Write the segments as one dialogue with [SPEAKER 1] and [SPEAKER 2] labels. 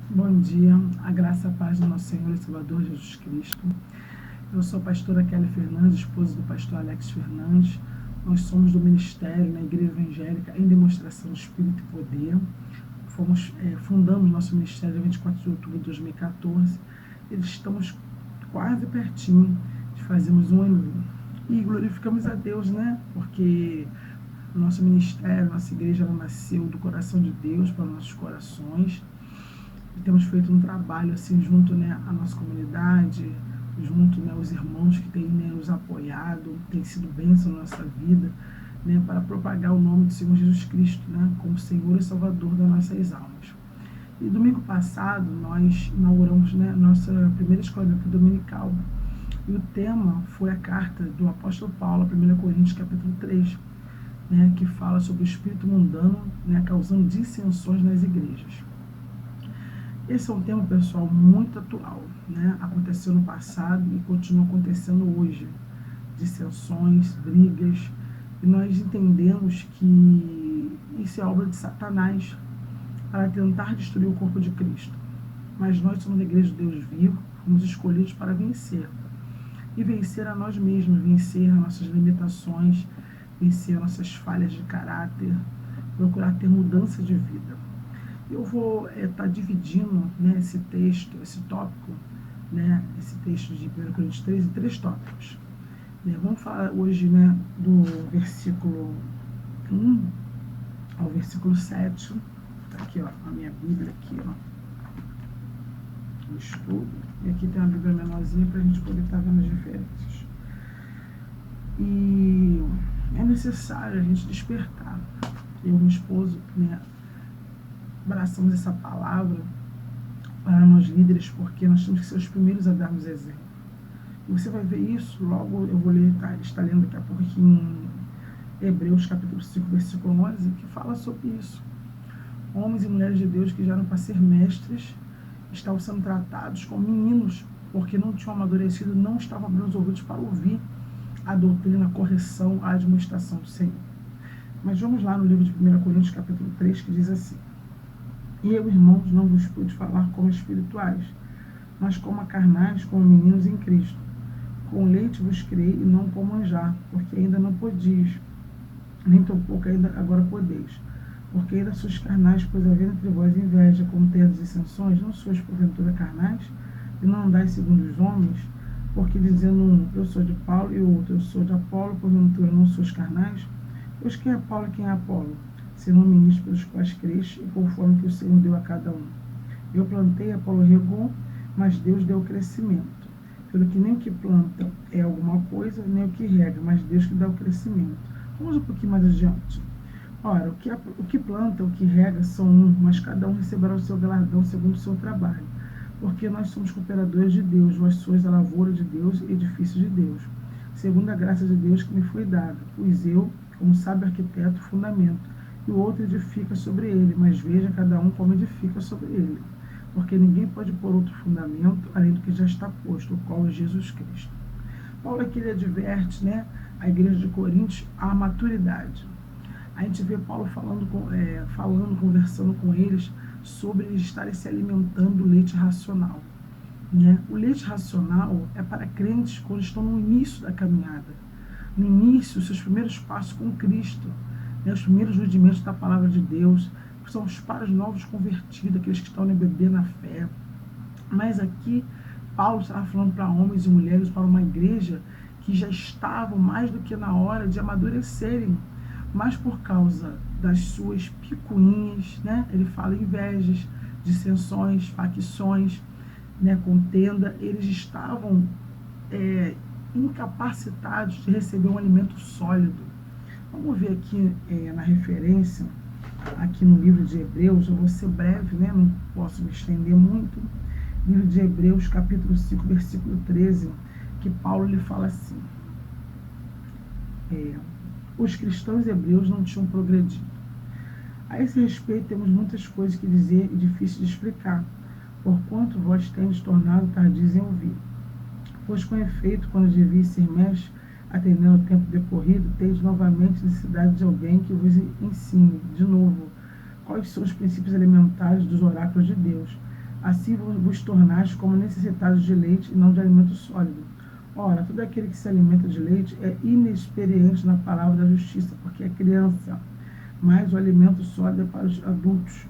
[SPEAKER 1] Bom dia, a graça e a paz do nosso Senhor e Salvador Jesus Cristo. Eu sou a pastora Kelly Fernandes, esposa do pastor Alex Fernandes. Nós somos do ministério na Igreja Evangélica em Demonstração do Espírito e Poder. Fundamos nosso ministério dia 24 de outubro de 2014. Estamos quase pertinho de fazermos um ano. E glorificamos a Deus, né? Porque o nosso ministério, nossa igreja, ela nasceu do coração de Deus para nossos corações. E temos feito um trabalho assim junto, né, à nossa comunidade, junto, né, aos irmãos que têm, né, nos apoiado, tem sido bênção na nossa vida, né, para propagar o nome do Senhor Jesus Cristo, né, como Senhor e Salvador das nossas almas. E domingo passado nós inauguramos, né, nossa primeira escola dominical. E o tema foi a carta do apóstolo Paulo, 1 Coríntios capítulo 3, né, que fala sobre o espírito mundano, né, causando dissensões nas igrejas. Esse é um tema, pessoal, muito atual, né? Aconteceu no passado e continua acontecendo hoje. Dissensões, brigas, e nós entendemos que isso é obra de Satanás para tentar destruir o corpo de Cristo. Mas nós somos a igreja de Deus vivo, fomos escolhidos para vencer. E vencer a nós mesmos, vencer as nossas limitações, vencer as nossas falhas de caráter, procurar ter mudança de vida. Eu vou estar dividindo, né, esse texto, esse tópico, né, esse texto de 1 Coríntios 3 em 3 tópicos. Vamos falar hoje, né, do versículo 1 ao versículo 7. Tá aqui, ó, a minha Bíblia aqui, ó, no estudo. E aqui tem uma Bíblia menorzinha para a gente poder estar vendo as diferenças. E é necessário a gente despertar. Eu e meu esposo, né, abraçamos essa palavra para nós líderes, porque nós temos que ser os primeiros a darmos exemplo. E você vai ver isso, logo eu vou ler, está lendo daqui a pouco aqui em Hebreus capítulo 5, versículo 11, que fala sobre isso. Homens e mulheres de Deus que já eram para ser mestres, estavam sendo tratados como meninos, porque não tinham amadurecido, não estavam abrindo os ouvidos para ouvir a doutrina, a correção, a admoestação do Senhor. Mas vamos lá no livro de 1 Coríntios capítulo 3, que diz assim: E eu, irmãos, não vos pude falar como espirituais, mas como a carnais, como meninos em Cristo. Com leite vos criei e não com manjar, porque ainda não podias, nem tampouco ainda agora podeis. Porque ainda sois carnais, pois havendo entre vós inveja, como tendes dissensões, não sois porventura carnais, e não andais segundo os homens, porque dizendo um, eu sou de Paulo, e o outro, eu sou de Apolo, porventura não sois carnais? Pois quem é Paulo e quem é Apolo? Senão ministros pelos quais creste, e conforme que o Senhor deu a cada um. Eu plantei, Apolo regou, mas Deus deu o crescimento. Pelo que nem o que planta é alguma coisa, nem o que rega, mas Deus que dá o crescimento. Vamos um pouquinho mais adiante. Ora, o que planta, o que rega são um, mas cada um receberá o seu galardão segundo o seu trabalho. Porque nós somos cooperadores de Deus, vós sois a lavoura de Deus e edifício de Deus, segundo a graça de Deus que me foi dada. Pois eu, como sábio arquiteto, fundamento, e o outro edifica sobre ele, mas veja cada um como edifica sobre ele. Porque ninguém pode pôr outro fundamento, além do que já está posto, o qual é Jesus Cristo. Paulo aqui ele adverte, né, a igreja de Coríntios à maturidade. A gente vê Paulo conversando com eles sobre eles estarem se alimentando do leite racional. Né? O leite racional é para crentes quando estão no início da caminhada, no início, os seus primeiros passos com Cristo, né? Os primeiros rudimentos da palavra de Deus, são para os novos convertidos, aqueles que estão no bebê na fé. Mas aqui, Paulo estava falando para homens e mulheres, para uma igreja que já estavam mais do que na hora de amadurecerem, mas por causa das suas picuinhas, né? Ele fala invejas, dissensões, facções, né? Contenda, eles estavam incapacitados de receber um alimento sólido. Vamos ver aqui na referência, aqui no livro de Hebreus, eu vou ser breve, né? Não posso me estender muito. Livro de Hebreus, capítulo 5, versículo 13, que Paulo lhe fala assim: os cristãos hebreus não tinham progredido. A esse respeito temos muitas coisas que dizer e difícil de explicar, porquanto vós tendes tornado tardios em ouvir. Pois com efeito, quando devia ser mestre, atendendo o tempo decorrido, tendes novamente necessidade de alguém que vos ensine, de novo, quais são os princípios elementares dos oráculos de Deus, assim vos tornais como necessitados de leite e não de alimento sólido. Ora, todo aquele que se alimenta de leite é inexperiente na palavra da justiça, porque é criança. Mas o alimento sólido é para os adultos,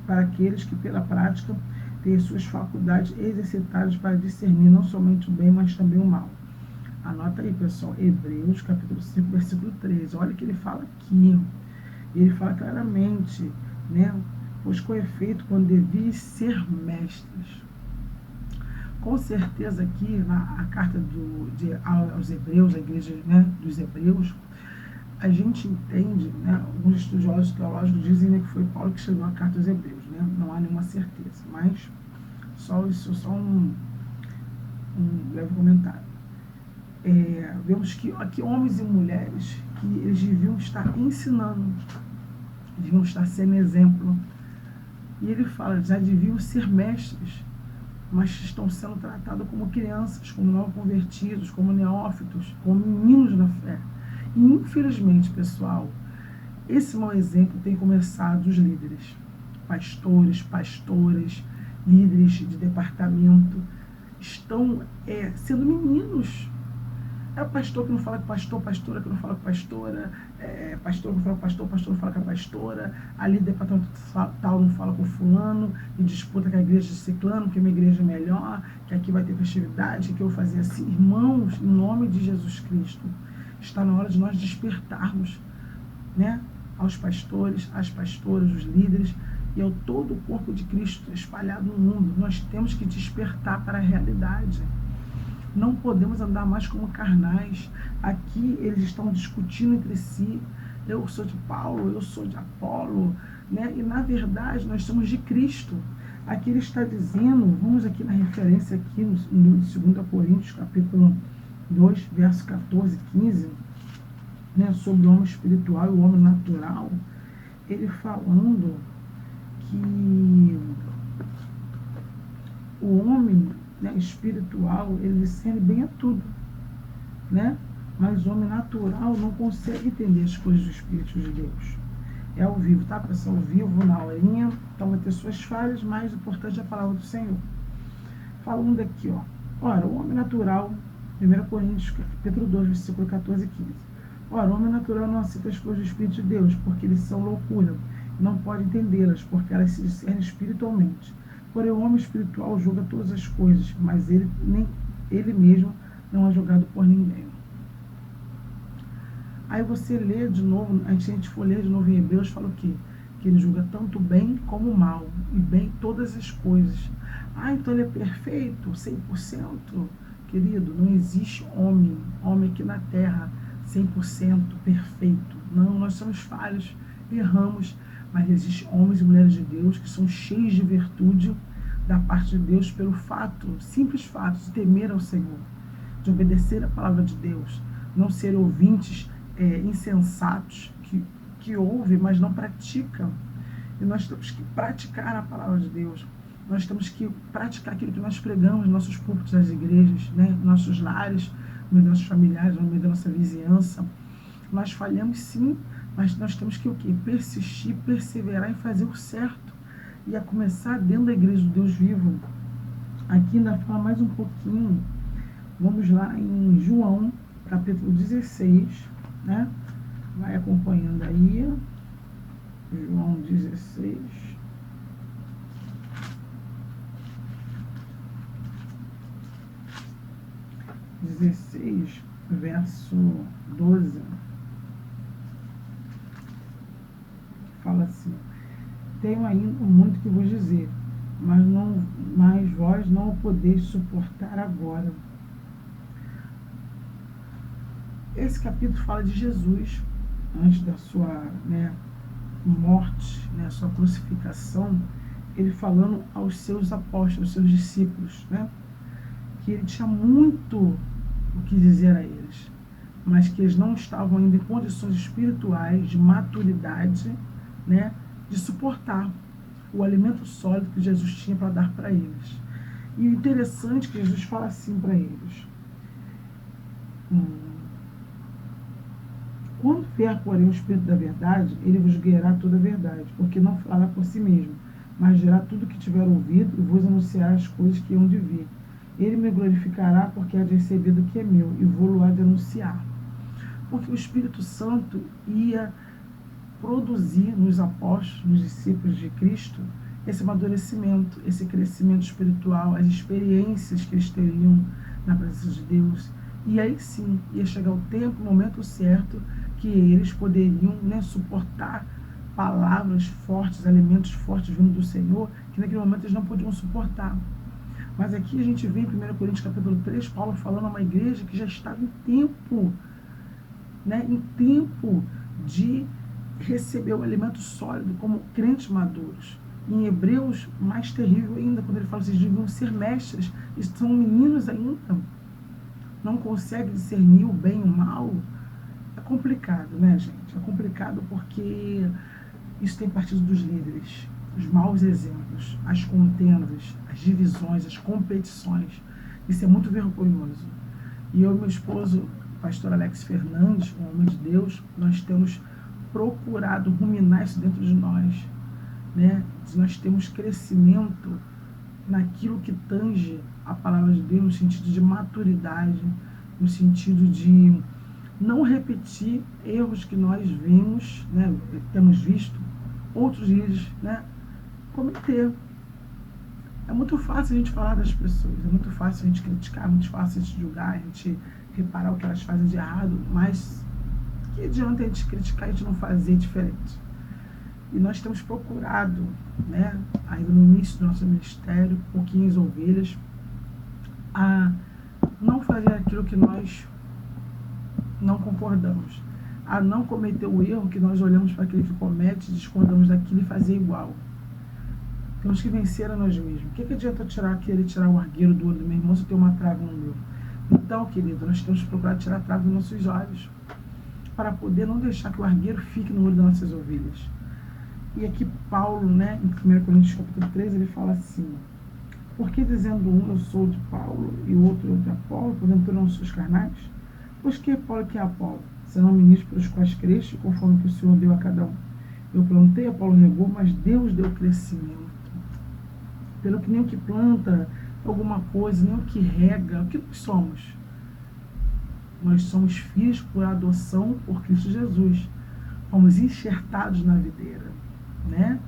[SPEAKER 1] para aqueles que pela prática têm suas faculdades exercitadas para discernir não somente o bem, mas também o mal. Anota aí, pessoal, Hebreus, capítulo 5, versículo 13. Olha o que ele fala aqui. Ele fala claramente, né? Pois com efeito, quando deviam ser mestres. Com certeza aqui, na carta aos Hebreus, a igreja, né, dos Hebreus, a gente entende, né, alguns estudiosos teológicos dizem, né, que foi Paulo que escreveu a carta aos Hebreus, né? Não há nenhuma certeza, mas só um leve comentário. Vemos que aqui homens e mulheres que eles deviam estar ensinando, deviam estar sendo exemplo. E ele fala, já deviam ser mestres, mas estão sendo tratados como crianças, como não convertidos, como neófitos, como meninos da fé. E infelizmente, pessoal, esse mau exemplo tem começado dos líderes, pastores, pastoras, líderes de departamento, estão sendo meninos. É o pastor que não fala com pastor, pastora que não fala com pastora, pastor que não fala com pastor, pastor não fala com a pastora, ali departamento tal não fala com fulano, e disputa com a igreja de ciclano, que a minha igreja é melhor, que aqui vai ter festividade, que eu vou fazer assim. Irmãos, em nome de Jesus Cristo, está na hora de nós despertarmos, né, aos pastores, às pastoras, os líderes, e ao todo o corpo de Cristo espalhado no mundo. Nós temos que despertar para a realidade. Não podemos andar mais como carnais. Aqui eles estão discutindo entre si. Eu sou de Paulo, eu sou de Apolo, né? E na verdade nós somos de Cristo. Aqui ele está dizendo, vamos aqui na referência aqui no 2 Coríntios, capítulo 2, verso 14 e 15, né, sobre o homem espiritual e o homem natural. Ele falando que o homem, né, espiritual, ele discerne bem a tudo, né? Mas o homem natural não consegue entender as coisas do Espírito de Deus. É ao vivo, tá, pessoal? Ao vivo, na horinha, então vai ter suas falhas, mas o importante é a palavra do Senhor. Falando aqui, ó. Ora, o homem natural, 1 Coríntios, capítulo 2, versículo 14 e 15. Ora, o homem natural não aceita as coisas do Espírito de Deus, porque eles são loucura, não pode entendê-las, porque elas se discernem espiritualmente. Porém, o homem espiritual julga todas as coisas, mas ele mesmo não é julgado por ninguém. Aí você lê de novo, a gente for ler de novo em Hebreus, fala o quê? Que ele julga tanto bem como mal, e bem todas as coisas. Então ele é perfeito, 100%? Querido, não existe homem aqui na terra 100% perfeito. Não, nós somos falhos, erramos, mas existem homens e mulheres de Deus que são cheios de virtude da parte de Deus pelo simples fato de temer ao Senhor, de obedecer a palavra de Deus, não ser ouvintes insensatos que ouvem, mas não praticam. E nós temos que praticar a palavra de Deus. Nós temos que praticar aquilo que nós pregamos nos nossos púlpitos das igrejas, né, nos nossos lares, nos nossos familiares, no meio da nossa vizinhança. Nós falhamos sim, mas nós temos que o quê? Persistir, perseverar e fazer o certo. E a começar dentro da igreja do Deus vivo. Aqui ainda fala mais um pouquinho. Vamos lá em João, capítulo 16, né? Vai acompanhando aí. João 16. Verso 12. Fala assim: tenho ainda muito que vos dizer, mas vós não o podeis suportar agora. Esse capítulo fala de Jesus, antes da sua morte, sua crucificação, ele falando aos seus apóstolos, aos seus discípulos, que ele tinha muito o que dizer a eles, mas que eles não estavam ainda em condições espirituais, de maturidade, de suportar o alimento sólido que Jesus tinha para dar para eles. E o interessante é que Jesus fala assim para eles: quando vier, porém, o Espírito da verdade, ele vos guiará toda a verdade, porque não falará por si mesmo, mas dirá tudo que tiver ouvido e vos anunciará as coisas que hão de vir. Ele me glorificará, porque há de receber do que é meu, e vou-lo há de anunciar. Porque o Espírito Santo ia produzir nos apóstolos, nos discípulos de Cristo, esse amadurecimento, esse crescimento espiritual, as experiências que eles teriam na presença de Deus. E aí sim, ia chegar o tempo, o momento certo, que eles poderiam, né, suportar palavras fortes, alimentos fortes vindo do Senhor, que naquele momento eles não podiam suportar. Mas aqui a gente vê em 1 Coríntios capítulo 3, Paulo falando a uma igreja que já estava em tempo, né, em tempo de receber o alimento sólido como crentes maduros. Em Hebreus, mais terrível ainda, quando ele fala que vocês deviam ser mestres, eles são meninos ainda, não conseguem discernir o bem e o mal. É complicado, né, gente? É complicado porque isso tem partido dos líderes, os maus exemplos, as contendas, as divisões, as competições. Isso é muito vergonhoso. E eu e meu esposo, o pastor Alex Fernandes, um homem de Deus, nós temos procurado ruminar isso dentro de nós, né? Nós temos crescimento naquilo que tange a palavra de Deus, no sentido de maturidade, no sentido de não repetir erros que nós vimos, né, temos visto outros líderes, né, cometer. É muito fácil a gente falar das pessoas, é muito fácil a gente criticar, é muito fácil a gente julgar, a gente reparar o que elas fazem de errado, mas que adianta a gente criticar e a gente não fazer diferente? E nós temos procurado, né, ainda no início do nosso ministério, pouquinhas ovelhas, a não fazer aquilo que nós não concordamos, a não cometer o erro que nós olhamos para aquele que comete, discordamos daquilo e fazer igual. Temos que vencer a nós mesmos. O que adianta querer tirar o argueiro do olho do meu irmão se eu tenho uma trave no meu? Então, querido, nós temos que procurar tirar a trave dos nossos olhos, para poder não deixar que o argueiro fique no olho das nossas ovelhas. E aqui Paulo, né, em 1 Coríntios capítulo 3, ele fala assim: porque dizendo um, eu sou de Paulo, e o outro de Apolo, porventura não sois carnais? Pois que é Paulo e que é Apolo? Senão ministros pelos quais creste, conforme que o Senhor deu a cada um. Eu plantei, Apolo regou, mas Deus deu crescimento. Pelo que nem o que planta alguma coisa, nem o que rega, o que nós somos? Nós somos filhos por adoção por Cristo Jesus. Fomos enxertados na videira, né?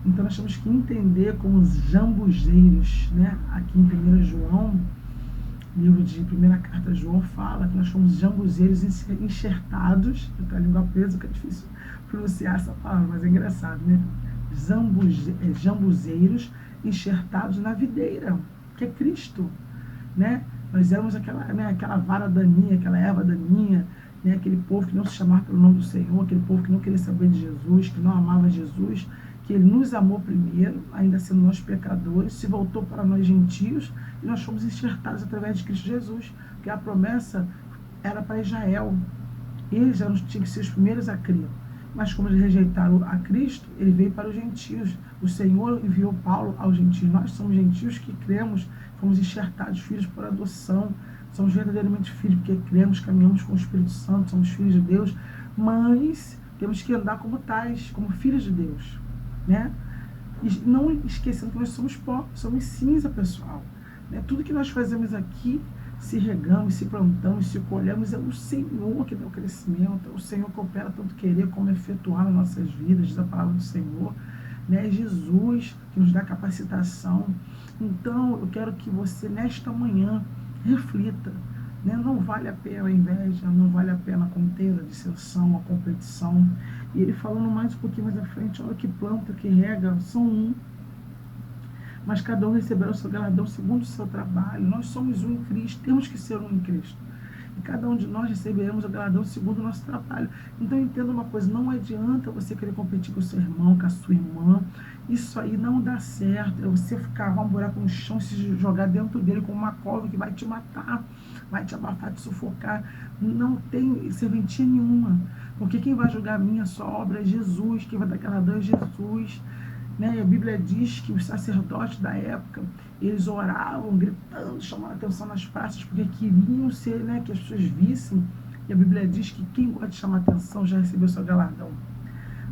[SPEAKER 1] Então nós temos que entender como os jambuzeiros, né? Aqui em 1 João, livro de 1ª carta a João, fala que nós fomos jambuzeiros enxertados. Eu tenho a língua presa, que é difícil pronunciar essa palavra, mas é engraçado, né? Jambuzeiros enxertados na videira, que é Cristo, né? Nós éramos aquela vara daninha, aquela erva daninha, né? Aquele povo que não se chamava pelo nome do Senhor, aquele povo que não queria saber de Jesus, que não amava Jesus, que Ele nos amou primeiro, ainda sendo nós pecadores, se voltou para nós gentios, e nós fomos enxertados através de Cristo Jesus, porque a promessa era para Israel. Eles tinham que ser os primeiros a crer. Mas como eles rejeitaram a Cristo, ele veio para os gentios. O Senhor enviou Paulo aos gentios. Nós somos gentios que cremos, fomos enxertados, filhos por adoção. Somos verdadeiramente filhos, porque cremos, caminhamos com o Espírito Santo, somos filhos de Deus. Mas temos que andar como tais, como filhos de Deus, né? E não esquecendo que nós somos pó, somos cinza, pessoal, né? Tudo que nós fazemos aqui, se regamos, se plantamos, se colhemos, é o Senhor que dá o crescimento, é o Senhor que opera tanto querer como efetuar nas nossas vidas, diz a palavra do Senhor, né? É Jesus que nos dá capacitação. Então, eu quero que você, nesta manhã, reflita, né? Não vale a pena a inveja, não vale a pena a contenda, a dissensão, a competição. E ele falando mais um pouquinho mais à frente, olha, que planta, que rega, são um, mas cada um receberá o seu galardão segundo o seu trabalho. Nós somos um em Cristo, temos que ser um em Cristo. E cada um de nós receberemos o galardão segundo o nosso trabalho. Então entenda uma coisa, não adianta você querer competir com o seu irmão, com a sua irmã. Isso aí não dá certo. É você cavar um buraco no chão e se jogar dentro dele com uma cobra que vai te matar, vai te abafar, te sufocar. Não tem serventia nenhuma. Porque quem vai julgar a minha sua obra é Jesus, quem vai dar galardão é Jesus. Né? A Bíblia diz que os sacerdotes da época, eles oravam, gritando, chamando a atenção nas praças, porque queriam ser, né, que as pessoas vissem. E a Bíblia diz que quem gosta de chamar atenção já recebeu seu galardão.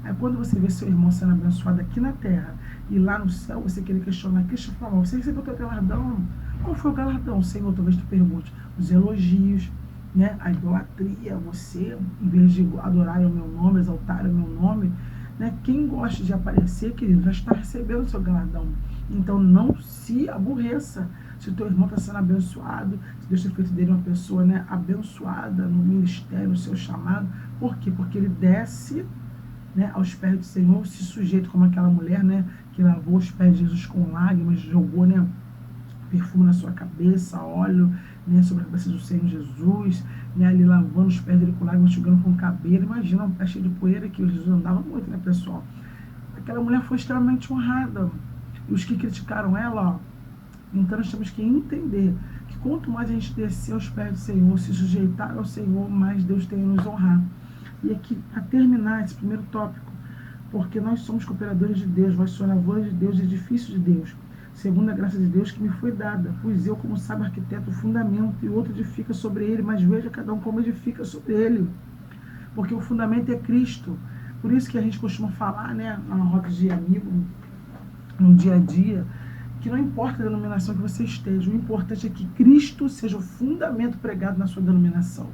[SPEAKER 1] Aí quando você vê seu irmão sendo abençoado aqui na terra, e lá no céu você querer questionar, Cristo fala, você recebeu o teu galardão, qual foi o galardão, Senhor? Talvez tu pergunte, os elogios, né? A idolatria, você, em vez de adorar o meu nome, exaltar o meu nome, né? Quem gosta de aparecer, querido, já está recebendo o seu galardão. Então não se aborreça se o teu irmão está sendo abençoado, se Deus tem feito dele uma pessoa, né, abençoada no ministério, no seu chamado. Por quê? Porque ele desce, né, aos pés do Senhor, se sujeita como aquela mulher, né, que lavou os pés de Jesus com lágrimas, jogou, né, perfume na sua cabeça, óleo, né, sobre a cabeça do Senhor Jesus, né, ali lavando os pés dele com lágrimas, enxugando com o cabelo. Imagina, um pé cheio de poeira, que Jesus andava muito, né, pessoal? Aquela mulher foi extremamente honrada. E os que criticaram ela, ó, então nós temos que entender que quanto mais a gente descer aos pés do Senhor, se sujeitar ao Senhor, mais Deus tem a nos honrar. E aqui, para terminar esse primeiro tópico, porque nós somos cooperadores de Deus, vassouravoras de Deus, edifícios de Deus, segundo a graça de Deus que me foi dada, pois eu, como sábio arquiteto, o fundamento, e outro edifica sobre ele, mas veja cada um como edifica sobre ele, porque o fundamento é Cristo. Por isso que a gente costuma falar, né, na roda de amigo, no dia a dia, que não importa a denominação que você esteja, o importante é que Cristo seja o fundamento pregado na sua denominação.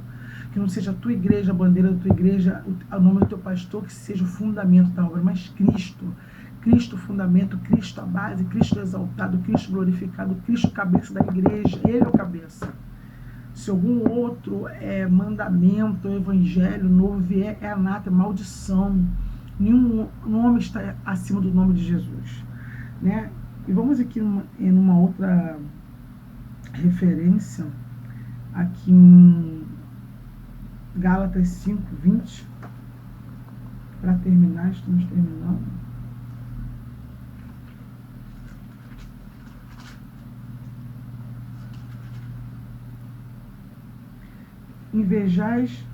[SPEAKER 1] Que não seja a tua igreja, a bandeira da tua igreja, o nome do teu pastor, que seja o fundamento da obra, mas Cristo. Cristo fundamento, Cristo a base, Cristo exaltado, Cristo glorificado, Cristo cabeça da igreja, Ele é o cabeça. Se algum outro mandamento, evangelho novo vier, é anátema, maldição. Nenhum nome está acima do nome de Jesus, né? E vamos aqui numa outra referência, aqui em Gálatas 5, 20, para terminar, estamos terminando. Invejas,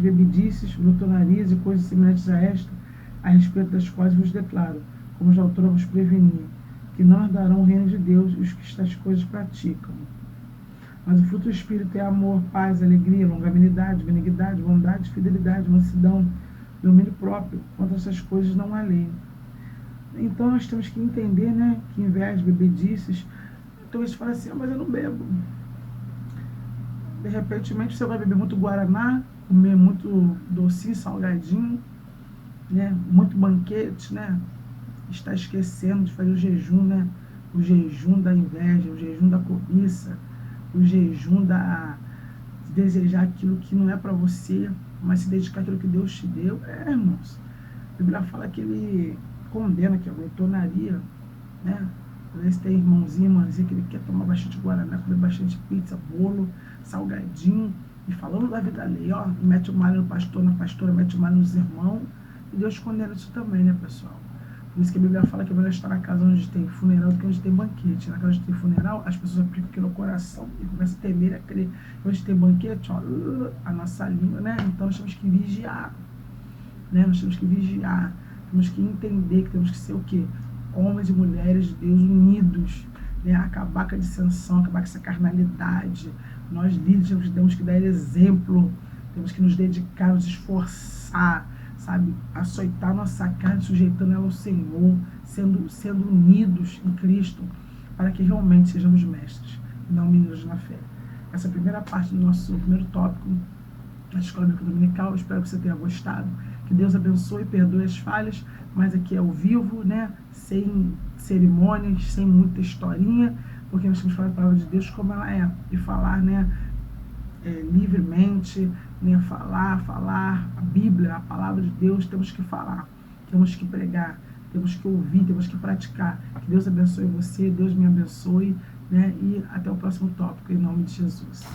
[SPEAKER 1] bebedices, glutonarias e coisas semelhantes a esta, a respeito das quais vos declaro, como já outrora vos preveni, que não herdarão o reino de Deus os que estas coisas praticam. Mas o fruto do Espírito é amor, paz, alegria, longanimidade, benignidade, bondade, fidelidade, mansidão, domínio próprio. Contra essas coisas não há lei. Então nós temos que entender, né, que inveja, bebedices, então eles falam assim, mas eu não bebo. De repente você vai beber muito guaraná, comer muito docinho, salgadinho, né, muito banquete, né, está esquecendo de fazer o jejum, né, o jejum da inveja, o jejum da cobiça, o jejum de desejar aquilo que não é para você, mas se dedicar àquilo que Deus te deu. Irmãos, a Bíblia fala que ele condena que a glutonaria, né? Às vezes tem irmãozinho, irmãzinha que ele quer tomar bastante guaraná, comer bastante pizza, bolo, salgadinho, e falando da vida alheia, ó, mete o malho no pastor, na pastora, mete o malho nos irmãos, e Deus condena isso também, né, pessoal? Por isso que a Bíblia fala que é melhor estar na casa onde tem funeral do que onde tem banquete. Na casa onde tem funeral, as pessoas aplicam aquilo no coração e começam a temer, a crer. Onde tem banquete, ó, a nossa língua, né? Então nós temos que vigiar, né? Nós temos que vigiar, temos que entender que temos que ser o quê? Homens e mulheres de Deus unidos, né? Acabar com a dissensão, acabar com essa carnalidade. Nós líderes temos que dar exemplo, temos que nos dedicar, nos esforçar, sabe, açoitar nossa carne, sujeitando ela ao Senhor, sendo unidos em Cristo, para que realmente sejamos mestres, e não meninos na fé. Essa é a primeira parte do nosso primeiro tópico da Escola Bíblica Dominical. Eu espero que você tenha gostado, que Deus abençoe e perdoe as falhas, mas aqui é ao vivo, né, sem cerimônias, sem muita historinha, porque nós temos que falar a palavra de Deus como ela é, e falar, né, livremente, né, falar a Bíblia, a palavra de Deus, temos que falar, temos que pregar, temos que ouvir, temos que praticar. Que Deus abençoe você, Deus me abençoe, né, e até o próximo tópico, em nome de Jesus.